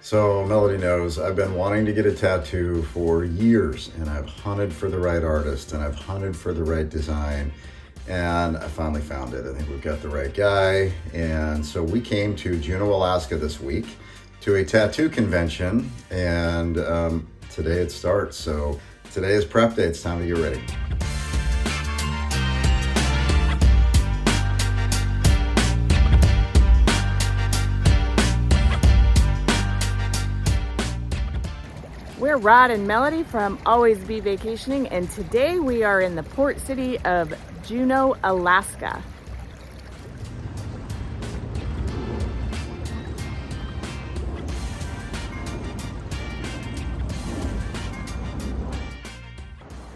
So Melody knows I've been wanting to get a tattoo for years, and I've hunted for the right artist and I've hunted for the right design, and I finally found it. I think we've got the right guy. And so we came to Juneau, Alaska this week to a tattoo convention, and today it starts. So today is prep day. It's time to get ready. We're Rod and Melody from Always Be Vacationing, and today we are in the port city of Juneau, Alaska.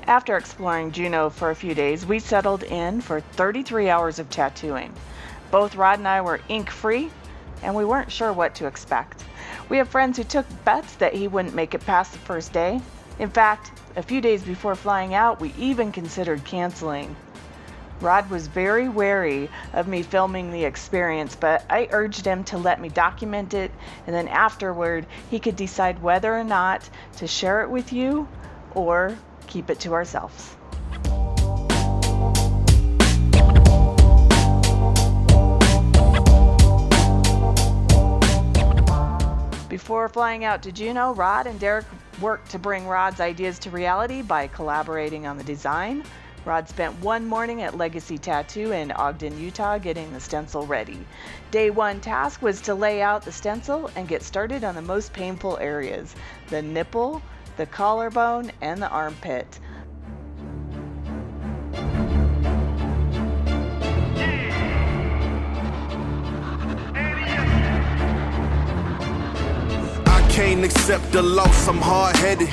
After exploring Juneau for a few days, we settled in for 33 hours of tattooing. Both Rod and I were ink-free, and we weren't sure what to expect. We have friends who took bets that he wouldn't make it past the first day. In fact, a few days before flying out, we even considered canceling. Rod was very wary of me filming the experience, but I urged him to let me document it, and then afterward, he could decide whether or not to share it with you or keep it to ourselves. Before flying out to Juneau, Rod and Derek worked to bring Rod's ideas to reality by collaborating on the design. Rod spent one morning at Legacy Tattoo in Ogden, Utah, getting the stencil ready. Day one task was to lay out the stencil and get started on the most painful areas: the nipple, the collarbone, and the armpit. Can't accept the loss, I'm hard-headed.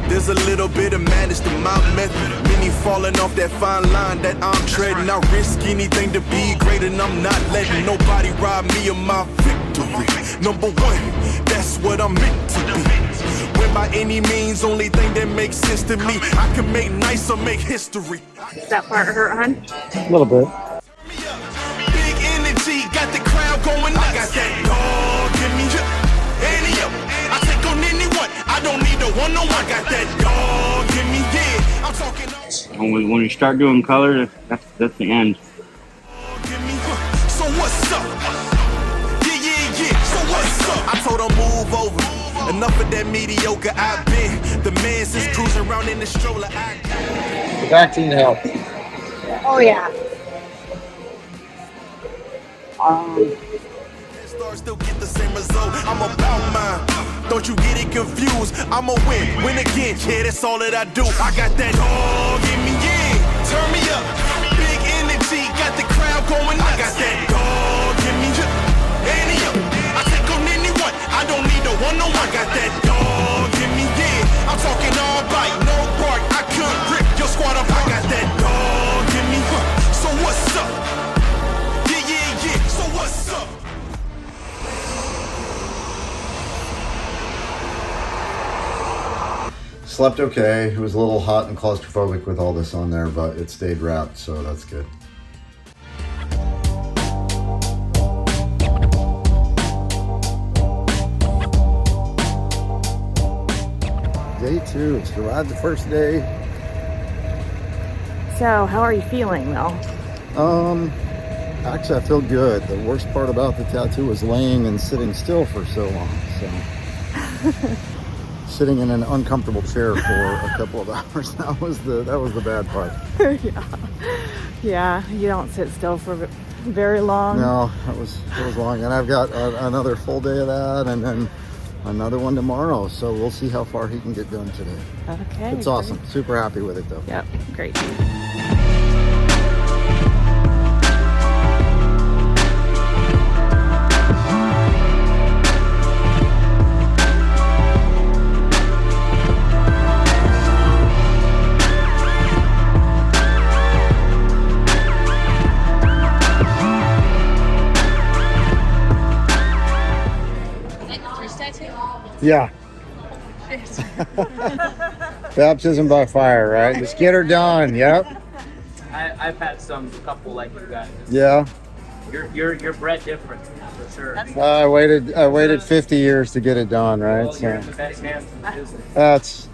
There's a little bit of madness to my method. Many falling off that fine line that I'm treading. I risk anything to be great, and I'm not letting nobody rob me of my victory. Number one, that's what I'm meant to be. When by any means, only thing that makes sense to me, I can make nice or make history. Does that part hurt, hon? A little bit. Big energy, got the crowd going nuts. I got that dog in me. I take on anyone. I don't need a one-on-one. I got that dog in me. Yeah, I'm talking. When you start doing color, that's the end. So what's up? Yeah. So what's up? I told him move over. Enough of that mediocre. I've been the man since cruising around in the stroller. The vaccine helped. Oh yeah. Still get the same result. I'm about mine. Don't you get it confused? I'ma win again. Yeah, that's all that I do. I got that dog in me. Yeah, turn me up. Big energy, got the crowd going nuts. I got that dog in me. I take on anyone. I don't need a one-on-one. I got that dog in me. Yeah, I'm talking all bite, no bark. I could rip your squad up. I got that dog in me. So what's up? Yeah. So what's up? Slept okay. It was a little hot and claustrophobic with all this on there, but it stayed wrapped, so that's good. Day two. It's arrived the first day. So, how are you feeling, Mel? Actually, I feel good. The worst part about the tattoo was laying and sitting still for so long. So, sitting in an uncomfortable chair for a couple of hours. That was the bad part. Yeah. You don't sit still for very long. No, it was long, and I've got another full day of that, and then another one tomorrow. So we'll see how far he can get done today. Okay. It's awesome. Great. Super happy with it, though. Yep. Great. Yeah. Baptism by fire, right? Just get her done. Yep. I've had some couple like you guys. Yeah. You're bred different. I waited 50 years to get it done, right? So that's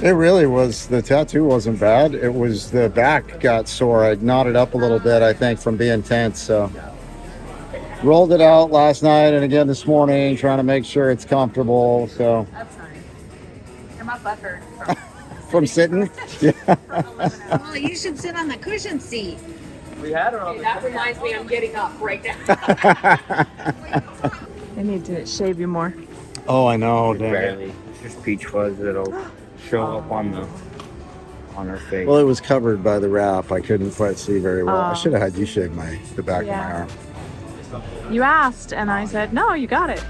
it. Really was, the tattoo wasn't bad. It was the back got sore. I knotted up a little bit, I think, from being tense. So rolled it out last night and again this morning, trying to make sure it's comfortable. So That's nice. You're my butthurt. from sitting, yeah. Well, you should sit on the cushion seat. That reminds me, I'm getting up right now. I need to shave you more. Oh, I know. Dang it. Barely. It's just peach fuzz that'll show up on her face. Well, it was covered by the wrap. I couldn't quite see very well. I Oh. should have had you shave the back of my Yeah. arm. You asked, and I said, no, you got it.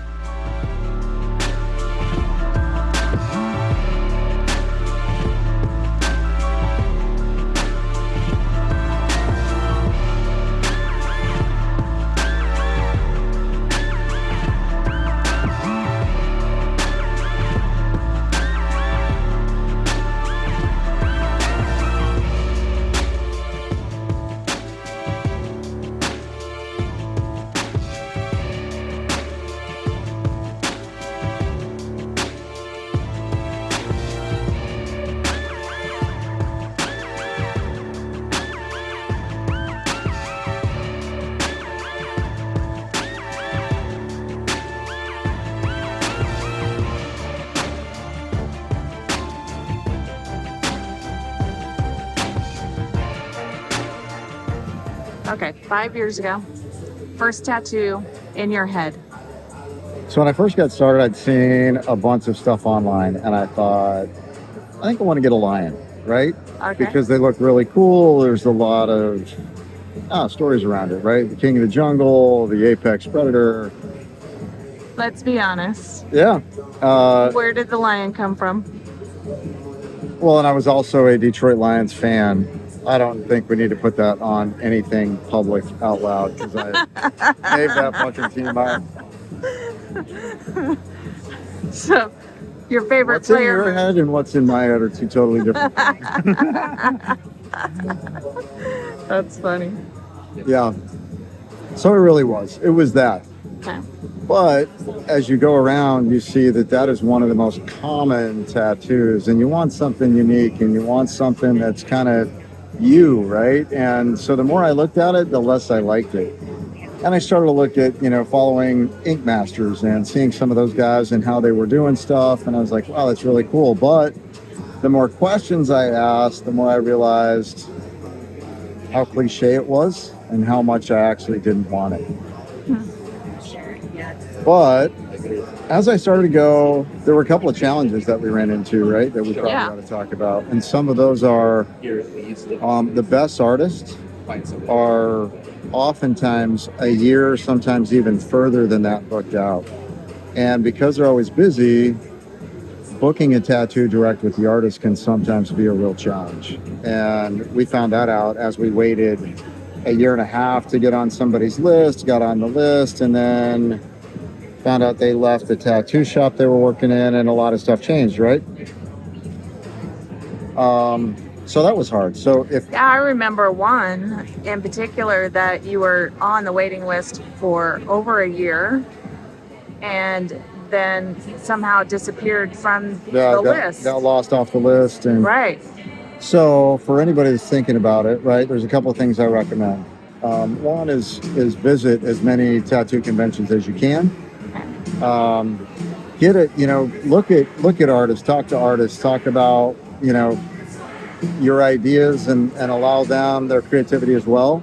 Okay, 5 years ago, first tattoo in your head. So when I first got started, I'd seen a bunch of stuff online, and I thought, I think I want to get a lion, right? Okay. Because they look really cool. There's a lot of stories around it, right? The king of the jungle, the apex predator. Let's be honest. Yeah. Where did the lion come from? Well, and I was also a Detroit Lions fan. I don't think we need to put that on anything public out loud because I gave that fucking team out. So, your favorite What's in player? your head and what's in my head are two totally different things. That's funny. Yeah. So it really was. It was that. Okay. But as you go around, you see that that is one of the most common tattoos, and you want something unique, and you want something that's kind of you, right? And so the more I looked at it, the less I liked it. And I started to look at, following Ink Masters and seeing some of those guys and how they were doing stuff. And I was like, wow, that's really cool. But the more questions I asked, the more I realized how cliche it was and how much I actually didn't want it. But as I started to go, there were a couple of challenges that we ran into, right? That we probably Yeah. ought to talk about. And some of those are the best artists are oftentimes a year, sometimes even further than that booked out. And because they're always busy, booking a tattoo direct with the artist can sometimes be a real challenge. And we found that out as we waited a year and a half to get on somebody's list, got on the list, and then found out they left the tattoo shop they were working in, and a lot of stuff changed, right? So that was hard. So Yeah, I remember one in particular that you were on the waiting list for over a year and then somehow disappeared from the list. got lost off the list. And Right. so for anybody that's thinking about it, right, there's a couple of things I recommend. One is visit as many tattoo conventions as you can. Get it, look at artists, talk to artists, talk about, your ideas and allow them their creativity as well.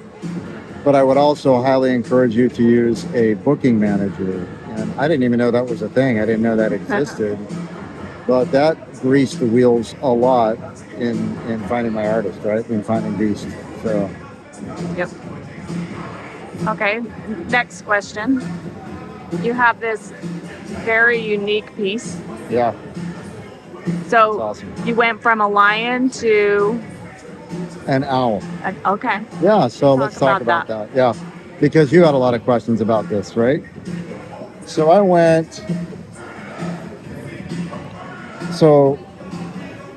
But I would also highly encourage you to use a booking manager. And I didn't even know that was a thing. I didn't know that existed. But that greased the wheels a lot in finding my artist, right? In finding Beast. So Yep. Okay, next question. You have this very unique piece. yeah, So it's awesome. you went from a lion to An owl. okay. Yeah, so let's talk about that. Yeah, because you had a lot of questions about this, right? So so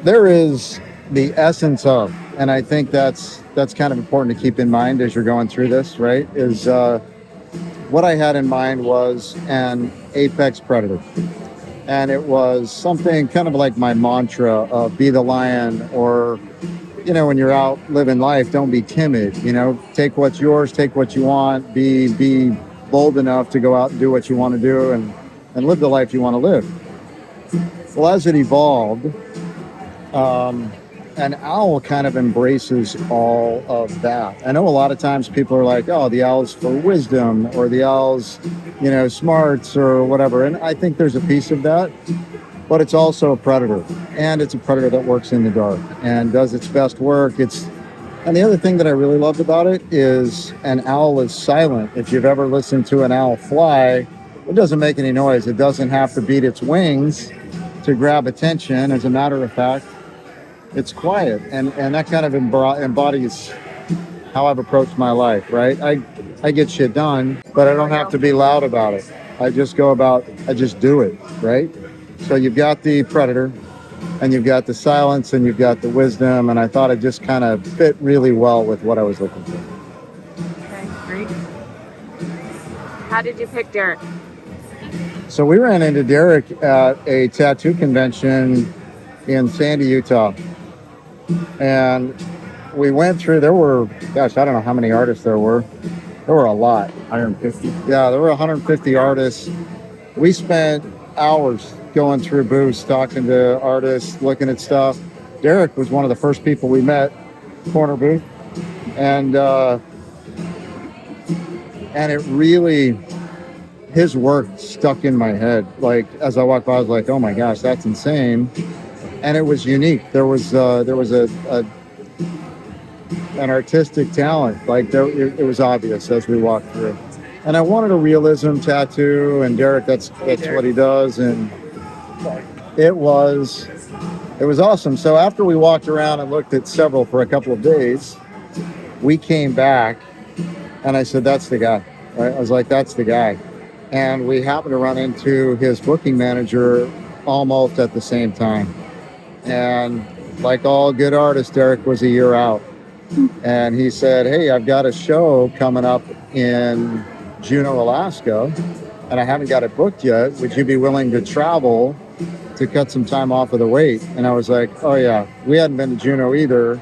there is the essence of, and I think that's kind of important to keep in mind as you're going through this, right? Is what I had in mind was an apex predator. And it was something kind of like my mantra of be the lion, or, you know, when you're out living life, don't be timid, you know, take what's yours, take what you want, be bold enough to go out and do what you want to do and live the life you want to live. Well, as it evolved, an owl kind of embraces all of that. I know a lot of times people are like, oh, the owl's for wisdom, or the owl's, you know, smarts or whatever. And I think there's a piece of that, but it's also a predator, and it's a predator that works in the dark and does its best work. And the other thing that I really loved about it is an owl is silent. If you've ever listened to an owl fly, it doesn't make any noise. It doesn't have to beat its wings to grab attention. As a matter of fact, it's quiet, and that kind of embodies how I've approached my life, right? I get shit done, but I don't have to be loud about it. I just do it, right? So you've got the predator, and you've got the silence, and you've got the wisdom, and I thought it just kind of fit really well with what I was looking for. Okay, great. How did you pick Derek? So we ran into Derek at a tattoo convention in Sandy, Utah. And we went through, there were, gosh, I don't know how many artists there were. There were a lot. 150. Yeah, there were 150 artists. We spent hours going through booths, talking to artists, looking at stuff. Derek was one of the first people we met, corner booth. And it really, his work stuck in my head. Like, as I walked by, I was like, oh my gosh, that's insane. And it was unique. There was an artistic talent. Like, it was obvious as we walked through. And I wanted a realism tattoo, and Derek, that's what he does. And it was awesome. So after we walked around and looked at several for a couple of days, we came back, and I said, that's the guy. Right? I was like, that's the guy. And we happened to run into his booking manager almost at the same time. And like all good artists, Derek was a year out. And he said, hey, I've got a show coming up in Juneau, Alaska, and I haven't got it booked yet. Would you be willing to travel to cut some time off of the wait? And I was like, oh yeah, we hadn't been to Juneau either.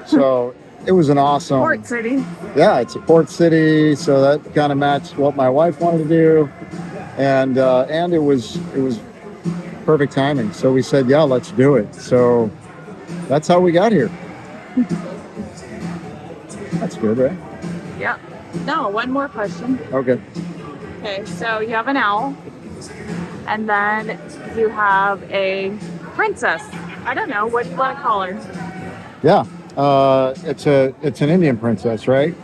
So it was an awesome Port city. Yeah, it's a port city, so that kind of matched what my wife wanted to do. And it was perfect timing. So we said, yeah, let's do it. So that's how we got here. That's good, right? Yeah. No, one more question. Okay. Okay, so you have an owl, and then you have a princess. I don't know, what do you want to call her? Yeah, it's an Indian princess, right?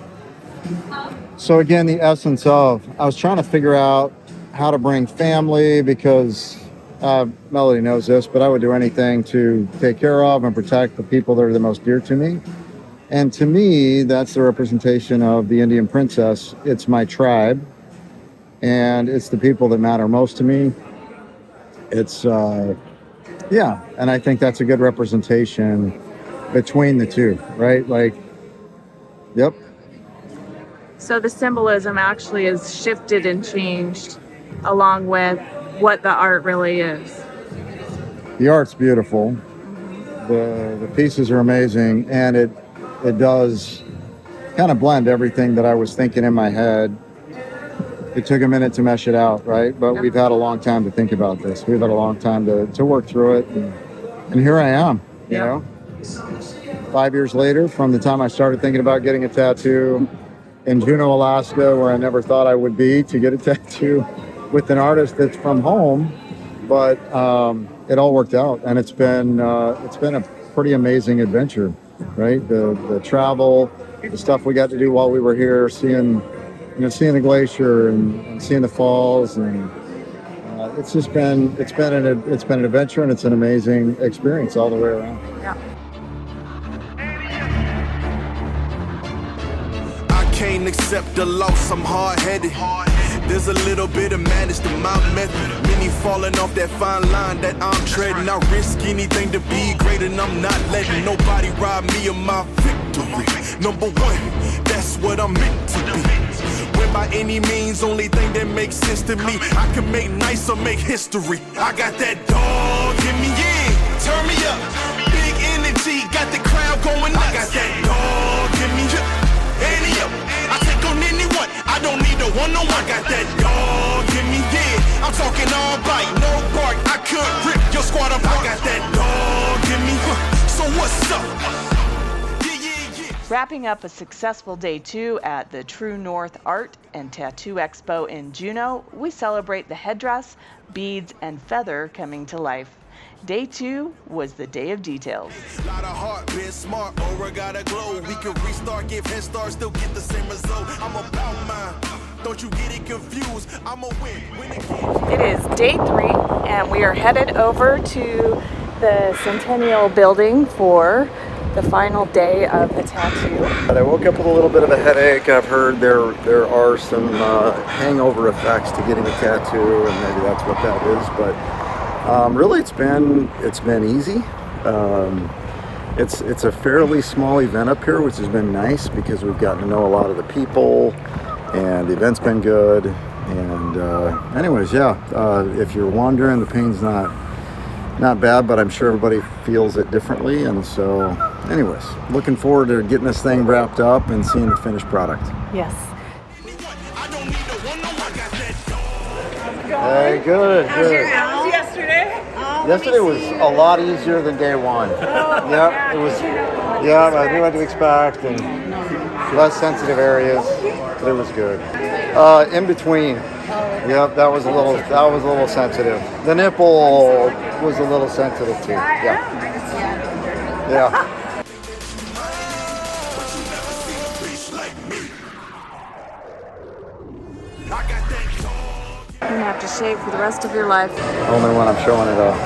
So again, the essence of, I was trying to figure out how to bring family, because Melody knows this, but I would do anything to take care of and protect the people that are the most dear to me. And to me, that's the representation of the Indian princess. It's my tribe, and it's the people that matter most to me. It's, yeah, and I think that's a good representation between the two, right? Like, yep. So the symbolism actually is shifted and changed along with what the art really is. The art's beautiful. The pieces are amazing, and it does kind of blend everything that I was thinking in my head. It took a minute to mesh it out, right? But we've had a long time to think about this. We've had a long time to work through it, and here I am, you know? 5 years later, from the time I started thinking about getting a tattoo in Juneau, Alaska, where I never thought I would be, to get a tattoo with an artist that's from home. But it all worked out, and it's been a pretty amazing adventure, right? The travel, the stuff we got to do while we were here, seeing the glacier and seeing the falls, and it's been an adventure, and it's an amazing experience all the way around. Yeah. I can't accept the loss, I'm hard-headed. There's a little bit of madness to my method. Many falling off that fine line that I'm treading. I risk anything to be great, and I'm not letting nobody rob me of my victory. Number one, that's what I'm meant to be. When by any means, only thing that makes sense to me, I can make nice or make history. I got that dog in me, yeah. Turn me up. Big energy, got the crowd going nuts. I got that dog in me, yeah. Any up. I take on anyone. I don't need a one-on-one. I got that dog in me, yeah. I'm talking all bite, no bark. I could rip your squad apart. I got that dog in me, so what's up? Wrapping up a successful day 2 at the True North Art and Tattoo Expo in Juneau, we celebrate the headdress, beads, and feather coming to life. Day 2 was the day of details. Lot of heart, been smart, aura gotta glow. We can restart, give head start, still get the same result. I'm about mine. Don't you get it confused? I'm a win again. It is day 3, and we are headed over to the Centennial Building for the final day of the tattoo. I woke up with a little bit of a headache. I've heard there are some hangover effects to getting a tattoo, and maybe that's what that is. But really, it's been easy. It's a fairly small event up here, which has been nice because we've gotten to know a lot of the people, and the event's been good. And anyways, yeah, if you're wondering, the pain's not bad, but I'm sure everybody feels it differently. And so anyways, looking forward to getting this thing wrapped up and seeing the finished product. Yes. Hey, good. How's your house yesterday? Yesterday was a lot easier than day 1. Yep, it was. Yeah, I knew what to expect, and less sensitive areas, but it was good. In between. Yep, that was a little sensitive. The nipple was a little sensitive too. Yeah. You're gonna have to shave for the rest of your life. Only when I'm showing it off.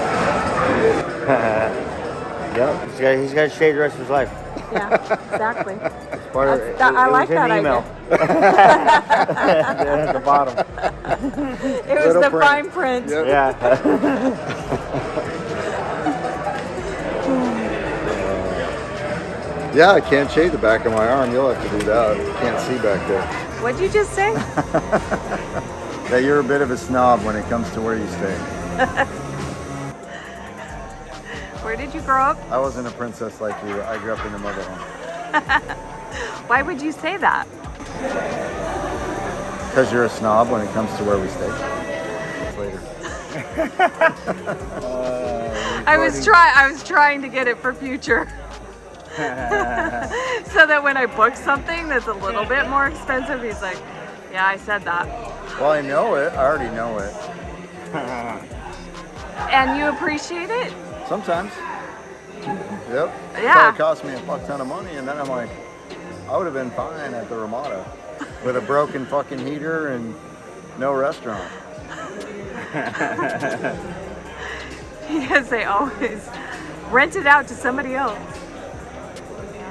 Yep, he's got to shave the rest of his life. Yeah, exactly. I like that email. At the bottom. It was Little the print. fine print. Yep. Yeah, I can't shave the back of my arm. You'll have to do that. Can't see back there. What'd you just say? That you're a bit of a snob when it comes to where you stay. Where did you grow up? I wasn't a princess like you. I grew up in a mother home. Why would you say that? Because you're a snob when it comes to where we stay. Later. I was trying to get it for future. So that when I book something that's a little bit more expensive, he's like, yeah, I said that. Well, I know it. I already know it. And you appreciate it? Sometimes. Yep. Yeah. So it cost me a fuck ton of money, and then I'm like, I would have been fine at the Ramada with a broken fucking heater and no restaurant. Because they always rent it out to somebody else.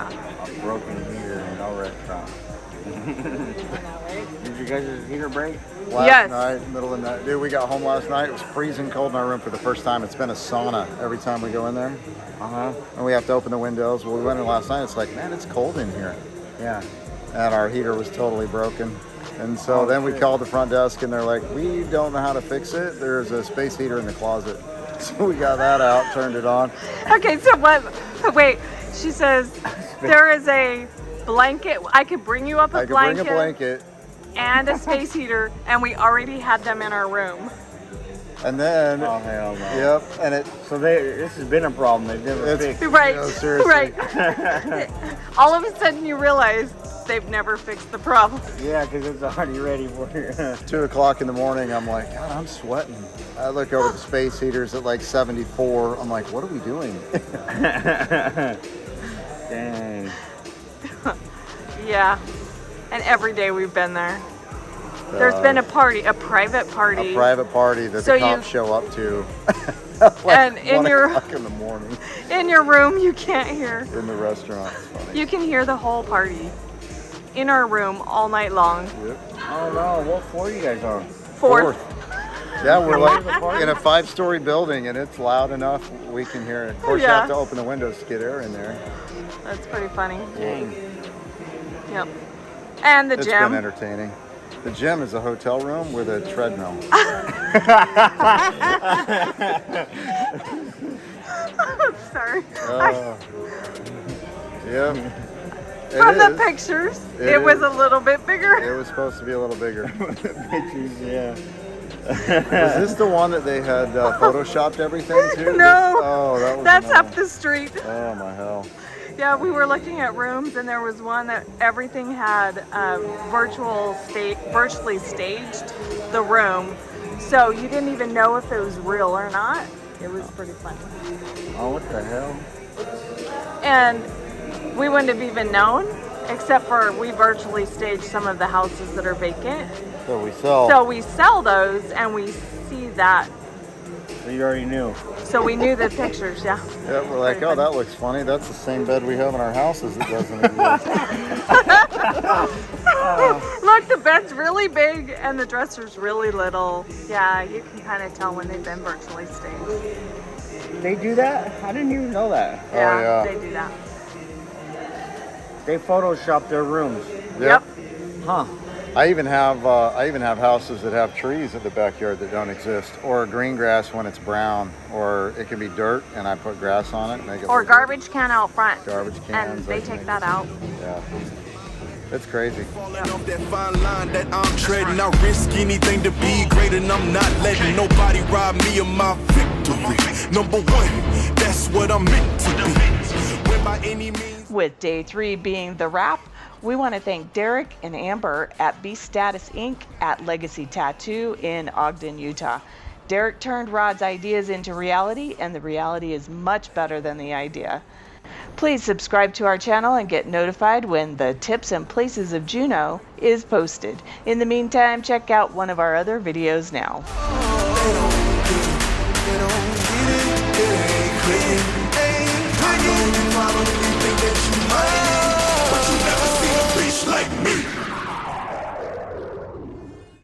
A broken heater and no restaurant. Did you guys' heater break? Yes. Last night, middle of the night. Dude, we got home last night. It was freezing cold in our room for the first time. It's been a sauna every time we go in there. And we have to open the windows. Well, we went in last night. It's like, man, it's cold in here. Yeah. And our heater was totally broken. And so then we called the front desk, and they're like, we don't know how to fix it. There's a space heater in the closet. So we got that out, turned it on. Okay, so what? Wait, she says there is a blanket. I could bring you up a I could blanket. bring a blanket. And a space heater, and we already had them in our room. And then, Oh, hell no. yep, and it, So this has been a problem. They've never fixed. Right, you know, seriously. right. All of a sudden you realize they've never fixed the problem. Yeah, because it's already ready for you. 2 o'clock in the morning, I'm like, God, I'm sweating. I look over the space heaters at like 74. I'm like, what are we doing? Dang. Yeah, and every day we've been there. There's been a party, a private party. A private party that So the you- cops show up to. And in 1 your- o'clock in the morning In your room, you can't hear. in the restaurant. It's funny. You can hear the whole party in our room all night long. Yep. Oh no, what floor are you guys on? Fourth. Yeah, we're like in a 5-story building, and it's loud enough we can hear it. Of course, you Yeah. have to open the windows to get air in there. That's pretty funny. Dang. Yep. And the It's gym. been entertaining. The gym is a hotel room with a treadmill. Sorry. Yep. From the pictures, it was a little bit bigger. It was supposed to be a little bigger. Pictures, yeah. Was this the one that they had photoshopped everything to? No. That was That's up the street. Oh my hell. Yeah, we were looking at rooms, and there was one that everything had virtually staged the room, so you didn't even know if it was real or not. It was pretty funny. Oh, what the hell? And we wouldn't have even known, except for we virtually staged some of the houses that are vacant. So we sell. So we sell those, and we see that. So you already knew. So we knew the pictures, yeah. Yeah, we're like, oh, that looks funny. That's the same bed we have in our houses. It doesn't exist. Look, the bed's really big and the dresser's really little. Yeah, you can kind of tell when they've been virtually staged. They do that? I didn't even know that. Yeah, they do that. They Photoshop their rooms. Yep. Huh. I even have houses that have trees in the backyard that don't exist, or green grass when it's brown, or it can be dirt and I put grass on it. Make it Or garbage can out front. Garbage cans. And they take that out. Yeah. It's crazy. Falling off that fine line that I'm treading. I risk anything to be great, and I'm not letting nobody rob me of my victory. Number one, that's what I'm meant to be. When by any means. With day 3 being the wrap, we want to thank Derek and Amber at Beast Status Inc. at Legacy Tattoo in Ogden, Utah. Derek turned Rod's ideas into reality, and the reality is much better than the idea. Please subscribe to our channel and get notified when the tips and places of Juneau is posted. In the meantime, check out one of our other videos now.